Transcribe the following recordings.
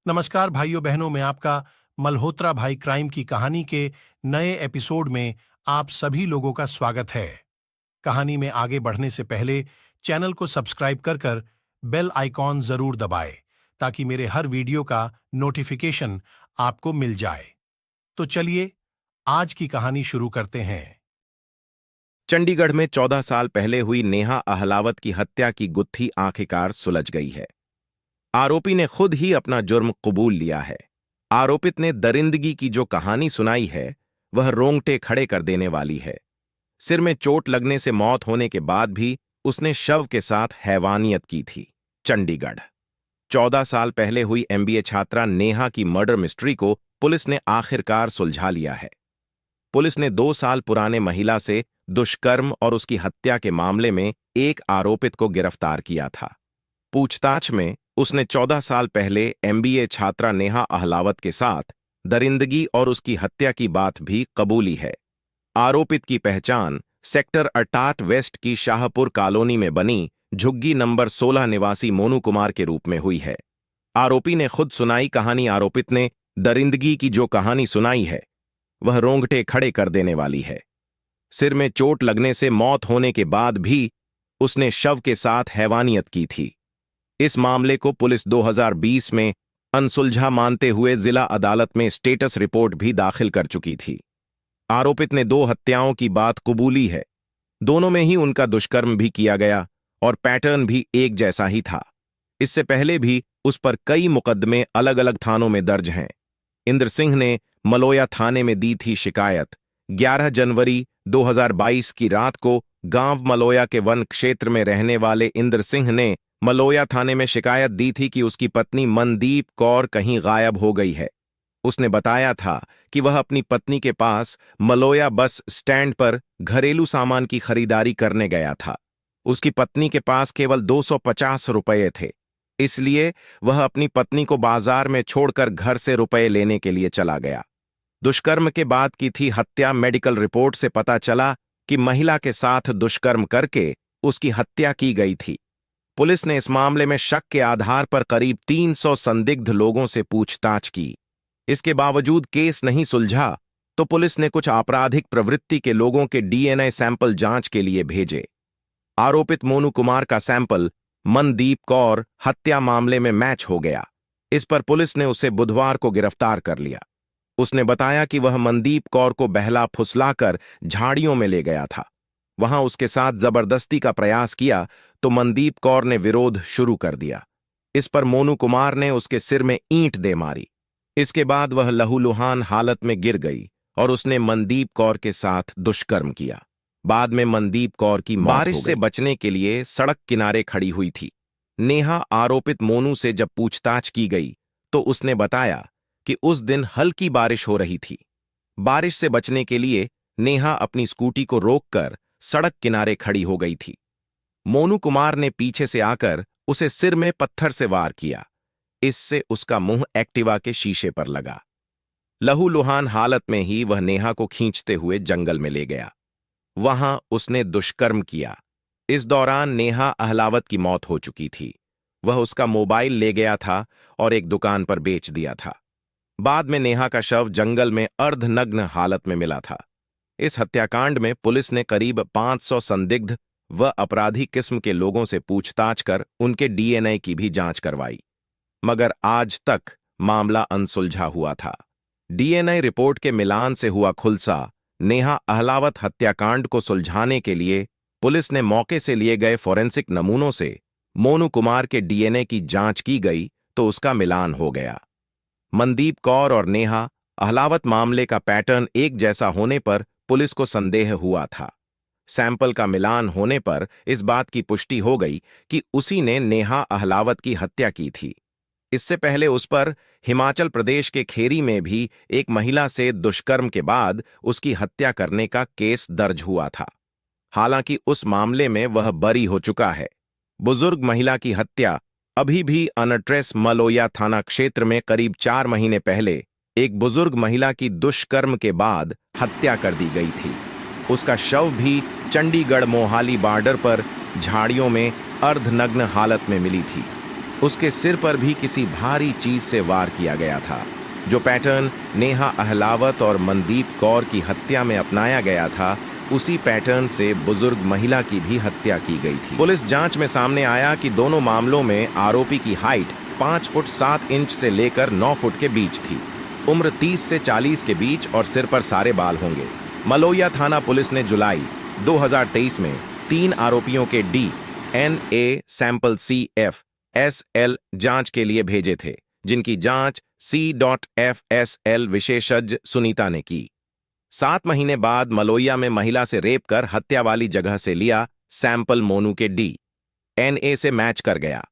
नमस्कार भाइयों बहनों, मैं आपका मल्होत्रा भाई क्राइम की कहानी के नए एपिसोड में आप सभी लोगों का स्वागत है। कहानी में आगे बढ़ने से पहले चैनल को सब्सक्राइब कर कर बेल आइकॉन जरूर दबाएं ताकि मेरे हर वीडियो का नोटिफिकेशन आपको मिल जाए। तो चलिए आज की कहानी शुरू करते हैं। चंडीगढ़ में 14 साल पहले हुई नेहा अहलावत की हत्या की गुत्थी आखिरकार सुलझ गई है। आरोपी ने खुद ही अपना जुर्म कबूल लिया है। आरोपित ने दरिंदगी की जो कहानी सुनाई है वह रोंगटे खड़े कर देने वाली है। सिर में चोट लगने से मौत होने के बाद भी उसने शव के साथ हैवानियत की थी। चंडीगढ़ 14 साल पहले हुई एमबीए छात्रा नेहा की मर्डर मिस्ट्री को पुलिस ने आखिरकार सुलझा लिया है। पुलिस ने 2 साल पुराने महिला से दुष्कर्म और उसकी हत्या के मामले में एक आरोपित को गिरफ्तार किया था। पूछताछ में उसने 14 साल पहले एमबीए छात्रा नेहा अहलावत के साथ दरिंदगी और उसकी हत्या की बात भी कबूली है। आरोपित की पहचान सेक्टर 68 वेस्ट की शाहपुर कॉलोनी में बनी झुग्गी नंबर 16 निवासी मोनू कुमार के रूप में हुई है। आरोपी ने खुद सुनाई कहानी। आरोपित ने दरिंदगी की जो कहानी सुनाई है वह रोंगटे खड़े कर देने वाली है। सिर में चोट लगने से मौत होने के बाद भी उसने शव के साथ हैवानियत की थी। इस मामले को पुलिस 2020 में अनसुलझा मानते हुए जिला अदालत में स्टेटस रिपोर्ट भी दाखिल कर चुकी थी। आरोपित ने 2 हत्याओं की बात कबूली है। दोनों में ही उनका दुष्कर्म भी किया गया और पैटर्न भी एक जैसा ही था। इससे पहले भी उस पर कई मुकदमे अलग अलग थानों में दर्ज हैं। इंद्र सिंह ने मलोया थाने में दी थी शिकायत। 11 जनवरी 2022 की रात को गांव मलोया के वन क्षेत्र में रहने वाले इंद्र सिंह ने मलोया थाने में शिकायत दी थी कि उसकी पत्नी मनदीप कौर कहीं गायब हो गई है। उसने बताया था कि वह अपनी पत्नी के पास मलोया बस स्टैंड पर घरेलू सामान की खरीदारी करने गया था। उसकी पत्नी के पास केवल 250 रुपये थे, इसलिए वह अपनी पत्नी को बाजार में छोड़कर घर से रुपये लेने के लिए चला गया। दुष्कर्म के बाद की थी हत्या। मेडिकल रिपोर्ट से पता चला कि महिला के साथ दुष्कर्म करके उसकी हत्या की गई थी। पुलिस ने इस मामले में शक के आधार पर करीब 300 संदिग्ध लोगों से पूछताछ की। इसके बावजूद केस नहीं सुलझा तो पुलिस ने कुछ आपराधिक प्रवृत्ति के लोगों के डीएनए सैंपल जांच के लिए भेजे। आरोपित मोनू कुमार का सैंपल मनदीप कौर हत्या मामले में मैच हो गया। इस पर पुलिस ने उसे बुधवार को गिरफ्तार कर लिया। उसने बताया कि वह मनदीप कौर को बहला फुसलाकर झाड़ियों में ले गया था। वहां उसके साथ जबरदस्ती का प्रयास किया तो मनदीप कौर ने विरोध शुरू कर दिया। इस पर मोनू कुमार ने उसके सिर में ईंट दे मारी। इसके बाद वह लहूलुहान हालत में गिर गई और उसने मनदीप कौर के साथ दुष्कर्म किया। बाद में मनदीप कौर की मौत हो गई। बारिश से बचने के लिए सड़क किनारे खड़ी हुई थी। नेहा आरोपित मोनू से जब पूछताछ की गई तो उसने बताया कि उस दिन हल्की बारिश हो रही थी। बारिश से बचने के लिए नेहा अपनी स्कूटी को रोककर सड़क किनारे खड़ी हो गई थी। मोनू कुमार ने पीछे से आकर उसे सिर में पत्थर से वार किया। इससे उसका मुंह एक्टिवा के शीशे पर लगा। लहूलुहान हालत में ही वह नेहा को खींचते हुए जंगल में ले गया। वहां उसने दुष्कर्म किया। इस दौरान नेहा अहलावत की मौत हो चुकी थी। वह उसका मोबाइल ले गया था और एक दुकान पर बेच दिया था। बाद में नेहा का शव जंगल में अर्धनग्न हालत में मिला था। इस हत्याकांड में पुलिस ने करीब 500 संदिग्ध व अपराधी किस्म के लोगों से पूछताछ कर उनके डीएनए की भी जांच करवाई, मगर आज तक मामला अनसुलझा हुआ था। डीएनए रिपोर्ट के मिलान से हुआ खुलासा। नेहा अहलावत हत्याकांड को सुलझाने के लिए पुलिस ने मौके से लिए गए फोरेंसिक नमूनों से मोनू कुमार के डीएनए की जांच की गई तो उसका मिलान हो गया। मनदीप कौर और नेहा अहलावत मामले का पैटर्न एक जैसा होने पर पुलिस को संदेह हुआ था। सैंपल का मिलान होने पर इस बात की पुष्टि हो गई कि उसी ने नेहा अहलावत की हत्या की थी। इससे पहले उस पर हिमाचल प्रदेश के खेरी में भी एक महिला से दुष्कर्म के बाद उसकी हत्या करने का केस दर्ज हुआ था। हालांकि उस मामले में वह बरी हो चुका है। बुजुर्ग महिला की हत्या अभी भी अनट्रेस मलोया थाना क्षेत्र में करीब 4 महीने पहले एक बुजुर्ग महिला की दुष्कर्म के बाद हत्या कर दी गई थी। उसका शव भी चंडीगढ़ मोहाली बॉर्डर पर झाड़ियों में अर्धनग्न हालत में मिली थी। उसके सिर पर भी किसी भारी चीज से वार किया गया था। जो पैटर्न नेहा अहलावत और मनदीप कौर की हत्या में अपनाया गया था, उसी पैटर्न से बुजुर्ग महिला की भी हत्या की गई थी। पुलिस जांच में सामने आया कि दोनों मामलों में आरोपी की हाइट 5 फुट 7 इंच से लेकर 9 फुट के बीच थी। उम्र 30 से 40 के बीच और सिर पर सारे बाल होंगे। मलोया थाना पुलिस ने जुलाई 2023 में 3 आरोपियों के DNA सैंपल CFSL जांच के लिए भेजे थे, जिनकी जांच C.FSL विशेषज्ञ सुनीता ने की। 7 महीने बाद मलोया में महिला से रेप कर हत्या वाली जगह से लिया सैंपल मोनू के DNA से मैच कर गया।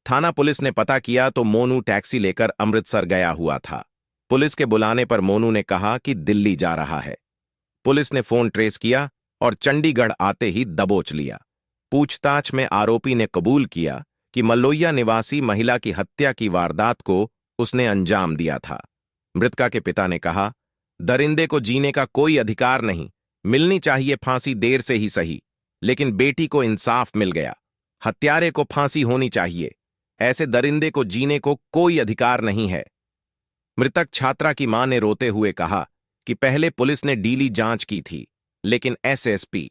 थाना पुलिस ने पता किया तो मोनू टैक्सी लेकर अमृतसर गया हुआ था। पुलिस के बुलाने पर मोनू ने कहा कि दिल्ली जा रहा है। पुलिस ने फोन ट्रेस किया और चंडीगढ़ आते ही दबोच लिया। पूछताछ में आरोपी ने कबूल किया कि मलोया निवासी महिला की हत्या की वारदात को उसने अंजाम दिया था। मृतका के पिता ने कहा, दरिंदे को जीने का कोई अधिकार नहीं, मिलनी चाहिए फांसी देर से ही सही, लेकिन बेटी को इंसाफ मिल गया। हत्यारे को फांसी होनी चाहिए, ऐसे दरिंदे को जीने को कोई अधिकार नहीं है। मृतक छात्रा की मां ने रोते हुए कहा कि पहले पुलिस ने डीली जांच की थी, लेकिन SSP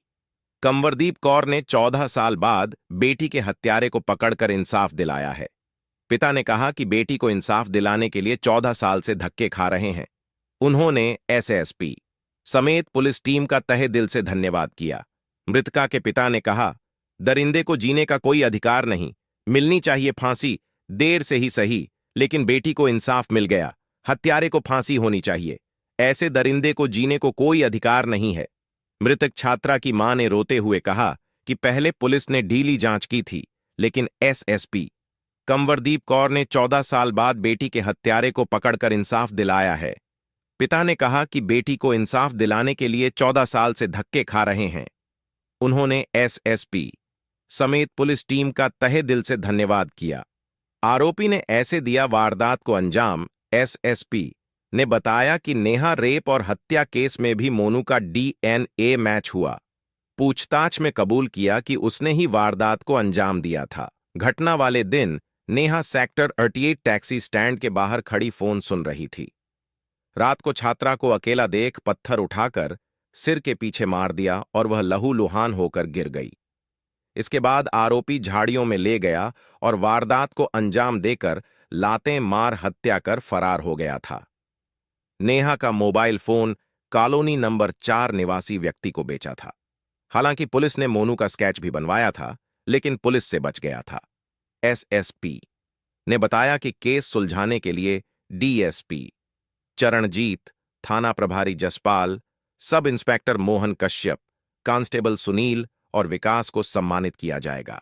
कंवरदीप कौर ने 14 साल बाद बेटी के हत्यारे को पकड़कर इंसाफ दिलाया है। पिता ने कहा कि बेटी को इंसाफ दिलाने के लिए 14 साल से धक्के खा रहे हैं। उन्होंने SSP समेत पुलिस टीम का तहे दिल से धन्यवाद किया। मृतका के पिता ने कहा, दरिंदे को जीने का कोई अधिकार नहीं, मिलनी चाहिए फांसी देर से ही सही, लेकिन बेटी को इंसाफ मिल गया। हत्यारे को फांसी होनी चाहिए, ऐसे दरिंदे को जीने को कोई अधिकार नहीं है। मृतक छात्रा की मां ने रोते हुए कहा कि पहले पुलिस ने ढीली जांच की थी, लेकिन SSP कंवरदीप कौर ने 14 साल बाद बेटी के हत्यारे को पकड़कर इंसाफ दिलाया है। पिता ने कहा कि बेटी को इंसाफ दिलाने के लिए 14 साल से धक्के खा रहे हैं। उन्होंने SSP समेत पुलिस टीम का तहे दिल से धन्यवाद किया। आरोपी ने ऐसे दिया वारदात को अंजाम। SSP ने बताया कि नेहा रेप और हत्या केस में भी मोनू का DNA मैच हुआ। पूछताछ में कबूल किया कि उसने ही वारदात को अंजाम दिया था। घटना वाले दिन नेहा सेक्टर 38 टैक्सी स्टैंड के बाहर खड़ी फोन सुन रही थी। रात को छात्रा को अकेला देख पत्थर उठाकर सिर के पीछे मार दिया और वह लहूलुहान होकर गिर गई। इसके बाद आरोपी झाड़ियों में ले गया और वारदात को अंजाम देकर लातें मार हत्या कर फरार हो गया था। नेहा का मोबाइल फोन कॉलोनी नंबर 4 निवासी व्यक्ति को बेचा था। हालांकि पुलिस ने मोनू का स्केच भी बनवाया था, लेकिन पुलिस से बच गया था। SSP ने बताया कि केस सुलझाने के लिए DSP चरणजीत, थाना प्रभारी Jaspal, sub inspector Mohan Kashyap, constable Sunil और विकास को सम्मानित किया जाएगा।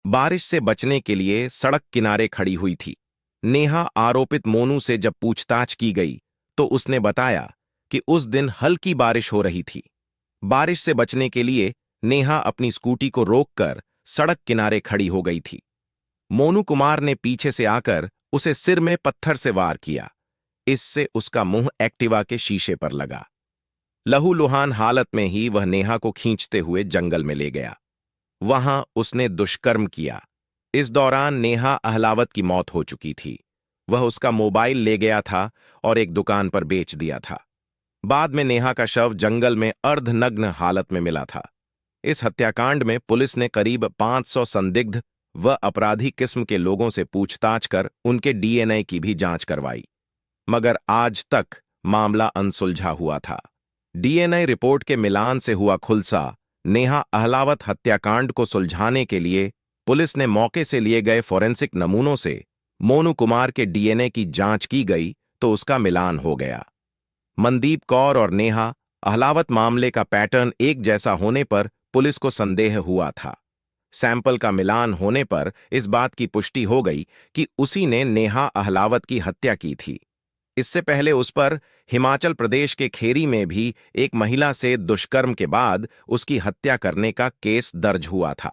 बारिश से बचने के लिए सड़क किनारे खड़ी हुई थी। नेहा आरोपित मोनू से जब पूछताछ की गई तो उसने बताया कि उस दिन हल्की बारिश हो रही थी। बारिश से बचने के लिए नेहा अपनी स्कूटी को रोककर सड़क किनारे खड़ी हो गई थी। मोनू कुमार ने पीछे से आकर उसे सिर में पत्थर से वार किया। इससे उसका मुंह एक्टिवा के शीशे पर लगा। लहूलुहान हालत में ही वह नेहा को खींचते हुए जंगल में ले गया। वहां उसने दुष्कर्म किया। इस दौरान नेहा अहलावत की मौत हो चुकी थी। वह उसका मोबाइल ले गया था और एक दुकान पर बेच दिया था। बाद में नेहा का शव जंगल में अर्धनग्न हालत में मिला था। इस हत्याकांड में पुलिस ने करीब 500 संदिग्ध व अपराधी किस्म के लोगों से पूछताछ कर उनके DNA की भी जांच करवाई, मगर आज तक मामला अनसुलझा हुआ था। DNA रिपोर्ट के मिलान से हुआ खुलासा। नेहा अहलावत हत्याकांड को सुलझाने के लिए पुलिस ने मौके से लिए गए फोरेंसिक नमूनों से मोनू कुमार के DNA की जांच की गई तो उसका मिलान हो गया। मनदीप कौर और नेहा अहलावत मामले का पैटर्न एक जैसा होने पर पुलिस को संदेह हुआ था। सैंपल का मिलान होने पर इस बात की पुष्टि हो गई कि उसी ने नेहा अहलावत की हत्या की थी। इससे पहले उस पर हिमाचल प्रदेश के खेरी में भी एक महिला से दुष्कर्म के बाद उसकी हत्या करने का केस दर्ज हुआ था।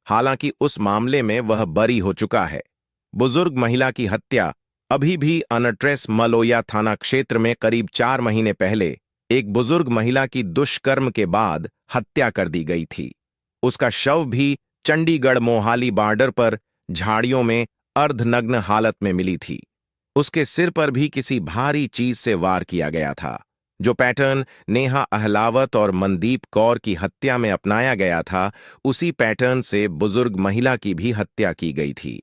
हालांकि उस मामले में वह बरी हो चुका है। बुजुर्ग महिला की हत्या अभी भी अनट्रेस मलोया थाना क्षेत्र में करीब 4 महीने पहले एक बुजुर्ग महिला की दुष्कर्म के बाद हत्या कर दी गई थी। उसका शव भी चंडीगढ़ मोहाली बॉर्डर पर झाड़ियों में अर्धनग्न हालत में मिली थी। उसके सिर पर भी किसी भारी चीज से वार किया गया था। जो पैटर्न नेहा अहलावत और मनदीप कौर की हत्या में अपनाया गया था, उसी पैटर्न से बुजुर्ग महिला की भी हत्या की गई थी।